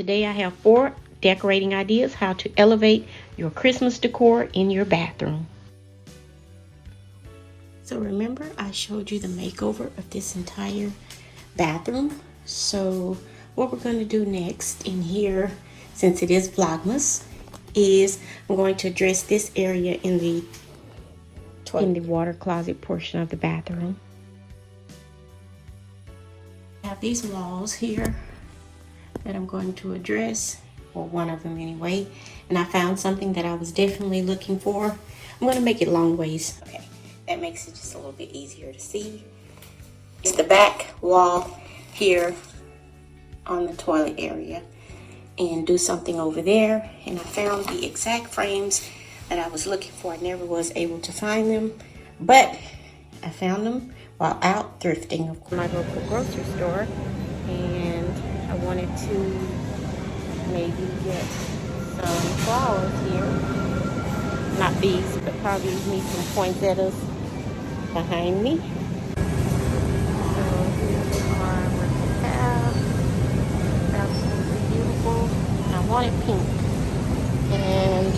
Today I have 4 decorating ideas how to elevate your Christmas decor in your bathroom. So remember I showed you the makeover of this entire bathroom. So what we're going to do next in here, since it is Vlogmas, is I'm going to address this area in the water closet portion of the bathroom. I have these walls here that I'm going to address, or one of them anyway, and I found something that I was definitely looking for. I'm going to make it long ways. Okay, that makes it just a little bit easier to see. It's the back wall here on the toilet area, and do something over there. And I found the exact frames that I was looking for. I never was able to find them, but I found them while out thrifting of my local grocery store, and I wanted to maybe get some flowers here. Not these, but probably need some poinsettias behind me. So here they are, what they have. Absolutely beautiful. I wanted pink. And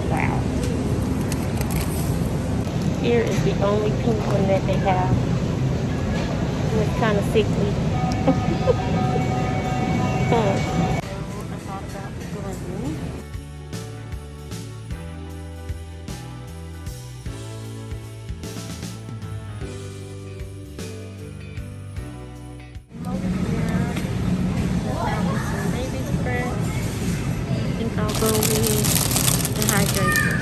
wow. Here is the only pink one that they have. It's kind of sickly. I thought about blue. Over here, some baby spread. I think I'll go with the hydrator.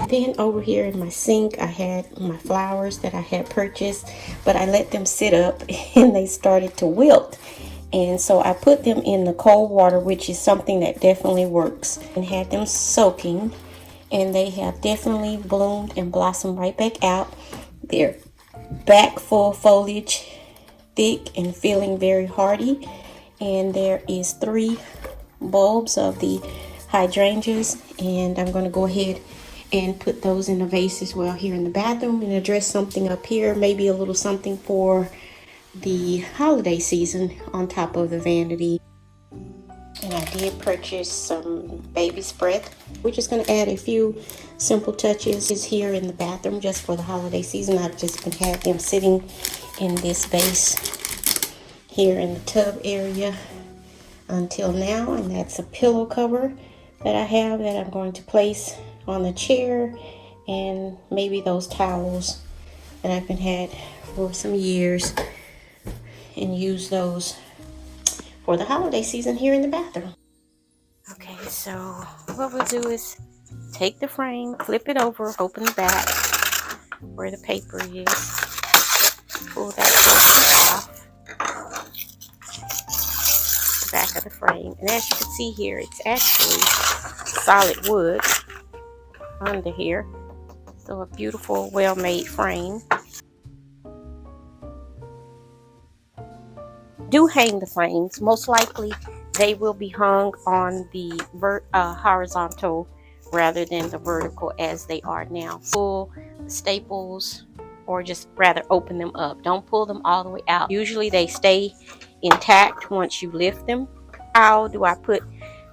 Then over here in my sink, I had my flowers that I had purchased, but I let them sit up and they started to wilt. And so I put them in the cold water, which is something that definitely works, and had them soaking, and they have definitely bloomed and blossomed right back out. They're back full foliage, thick and feeling very hardy. And there is 3 bulbs of the hydrangeas, and I'm going to go ahead and put those in a vase as well here in the bathroom, and address something up here, maybe a little something for the holiday season on top of the vanity. And I did purchase some baby spread. We're just going to add a few simple touches here in the bathroom just for the holiday season. I've just been had them sitting in this vase here in the tub area until now, and that's a pillow cover that I have that I'm going to place on the chair, and maybe those towels that I've been had for some years, and use those for the holiday season here in the bathroom. Okay, so what we'll do is take the frame, flip it over, open the back where the paper is, pull that portion off the back of the frame, and as you can see here, it's actually solid wood under here, so a beautiful, well-made frame. Do hang the frames. Most likely they will be hung on the horizontal rather than the vertical as they are now. Pull the staples, or just rather open them up. Don't pull them all the way out. Usually they stay intact once you lift them. How do I put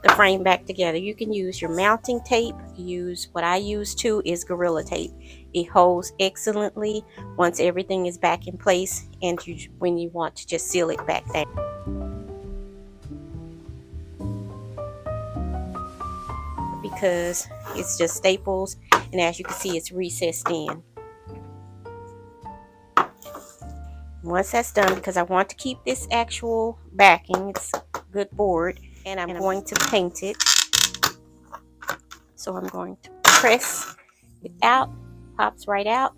the frame back together? You can use your mounting tape. Use what I use too is Gorilla Tape. It holds excellently once everything is back in place, and when you want to just seal it back down. Because it's just staples, and as you can see, it's recessed in. Once that's done, because I want to keep this actual backing, it's good board, and I'm going to paint it. So I'm going to press it out, pops right out,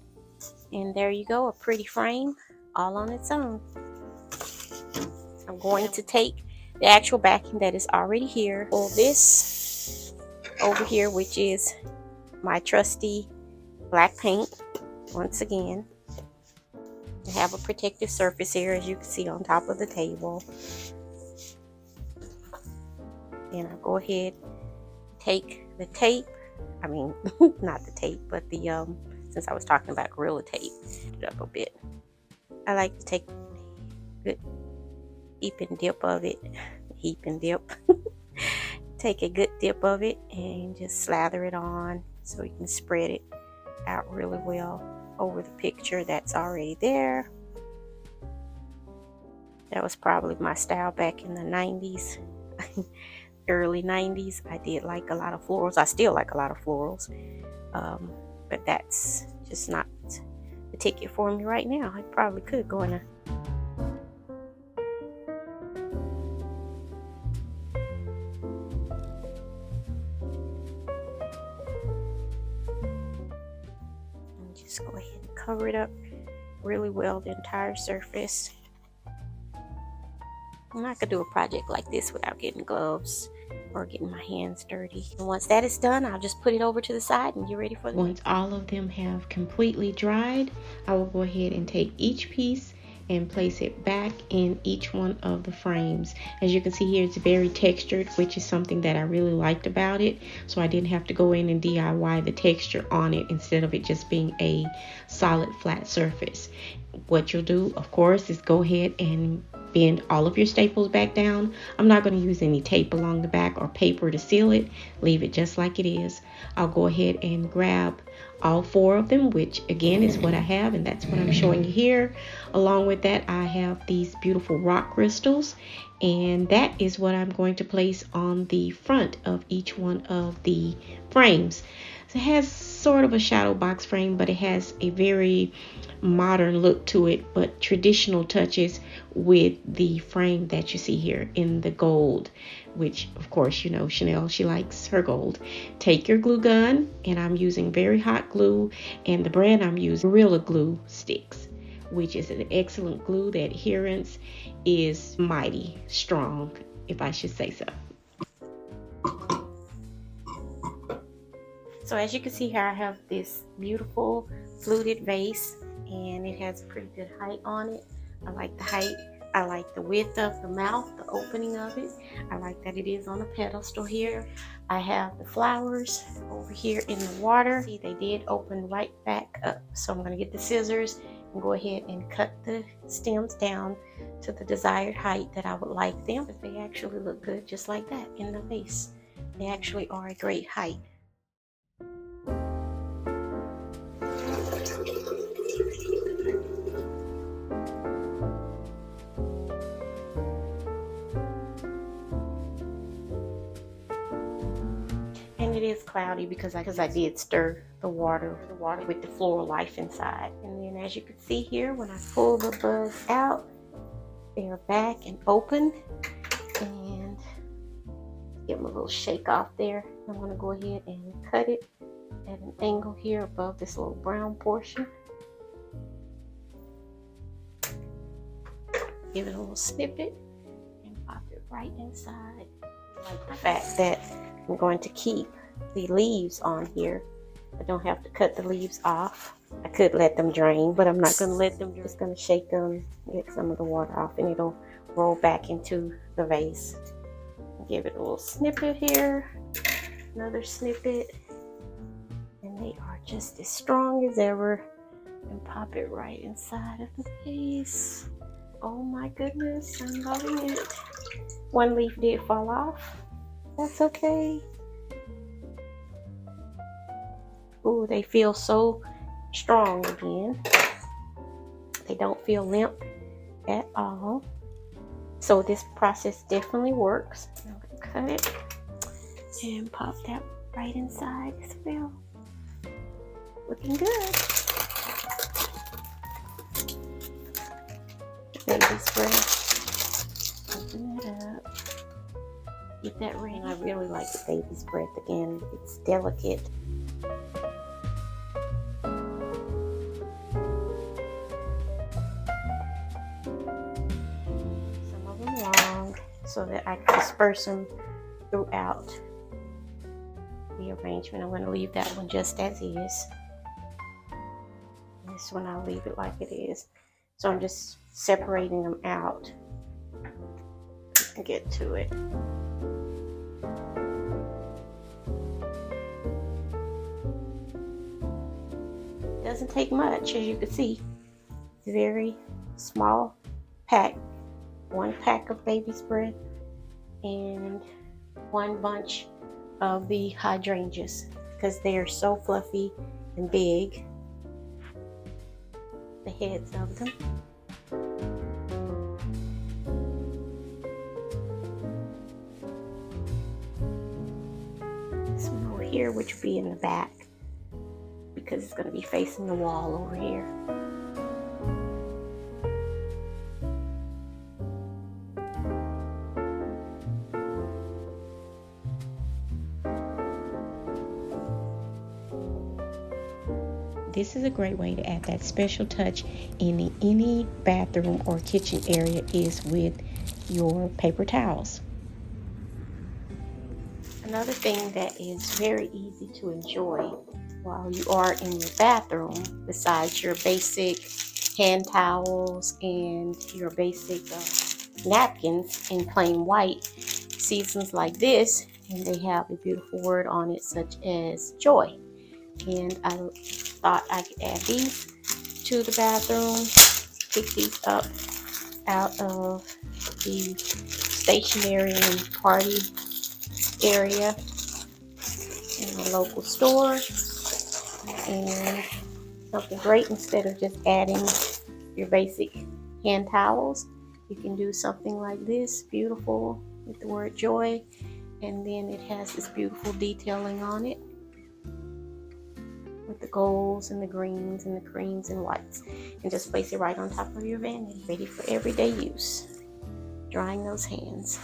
and there you go, a pretty frame all on its own. I'm going to take the actual backing that is already here, pull this over here, which is my trusty black paint. Once again, I have a protective surface here, as you can see, on top of the table. And I'll go ahead, take the tape, not the tape, but the since I was talking about Gorilla Tape, it up a bit. I like to take a good deep and dip of it heap and dip. Take a good dip of it and just slather it on so you can spread it out really well over the picture that's already there. That was probably my style back in the 90s, early 90s. I did like a lot of florals. I still like a lot of florals, but that's just not the ticket for me right now. I probably could go in a just go ahead and cover it up really well, the entire surface. I'm not gonna do a project like this without getting gloves or getting my hands dirty. And once that is done, I'll just put it over to the side and get ready for the Once all of them have completely dried, I will go ahead and take each piece and place it back in each one of the frames. As you can see here, it's very textured, which is something that I really liked about it. So I didn't have to go in and DIY the texture on it instead of it just being a solid flat surface. What you'll do, of course, is go ahead and bend all of your staples back down. I'm not going to use any tape along the back or paper to seal it. Leave it just like it is. I'll go ahead and grab all 4 of them, which again is what I have, and that's what I'm showing you here. Along with that, I have these beautiful rock crystals, and that is what I'm going to place on the front of each one of the frames. So it has sort of a shadow box frame, but it has a very modern look to it, but traditional touches with the frame that you see here in the gold, which of course, you know, Chanel, she likes her gold. Take your glue gun, and I'm using very hot glue, and the brand I'm using, Gorilla Glue Sticks, which is an excellent glue. The adherence is mighty strong, if I should say so. So as you can see here, I have this beautiful fluted vase, and it has a pretty good height on it. I like the height. I like the width of the mouth, the opening of it. I like that it is on a pedestal here. I have the flowers over here in the water. See, they did open right back up. So I'm going to get the scissors and go ahead and cut the stems down to the desired height that I would like them. But they actually look good just like that in the vase. They actually are a great height. And it is cloudy because I did stir the water with the floral life inside. And then as you can see here, when I pull the buds out, they're back and open. And give them a little shake off there. I'm going to go ahead and cut it at an angle here above this little brown portion. Give it a little snippet and pop it right inside. I like the fact that I'm going to keep the leaves on here. I don't have to cut the leaves off. I could let them drain, but I'm not going to let them. Just going to shake them, get some of the water off, and it'll roll back into the vase. Give it a little snippet here, another snippet, and they are just as strong as ever. And pop it right inside of the vase. Oh my goodness, I'm loving it. One leaf did fall off. That's okay. Ooh, they feel so strong again. They don't feel limp at all. So this process definitely works. I'm gonna cut it and pop that right inside as well. Looking good. Baby's breath. Open that up. Get that ring. I really like the baby's breath. Again, it's delicate. Some of them long so that I can disperse them throughout the arrangement. I'm going to leave that one just as is. This one I'll leave it like it is. So I'm just separating them out and get to it. Doesn't take much, as you can see. Very small pack. One pack of baby's breath and one bunch of the hydrangeas because they are so fluffy and big, the heads of them. This one over here, which will be in the back because it's going to be facing the wall over here. This is a great way to add that special touch in any bathroom or kitchen area is with your paper towels. Another thing that is very easy to enjoy while you are in your bathroom, besides your basic hand towels and your basic napkins in plain white, seasons like this, and they have a beautiful word on it such as joy. And I thought I could add these to the bathroom. Pick these up out of the stationery and party area in a local store, and something great. Instead of just adding your basic hand towels, you can do something like this, beautiful, with the word joy, and then it has this beautiful detailing on it with the golds and the greens and the creams and whites, and just place it right on top of your vanity, ready for everyday use. Drying those hands.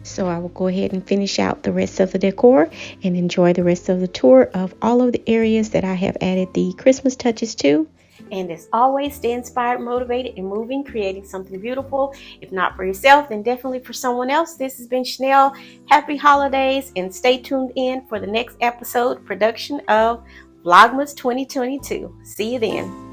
So I will go ahead and finish out the rest of the decor and enjoy the rest of the tour of all of the areas that I have added the Christmas touches to. And as always, stay inspired, motivated, and moving, creating something beautiful. If not for yourself, then definitely for someone else. This has been Chanel. Happy holidays, and stay tuned in for the next episode production of Vlogmas 2022. See you then.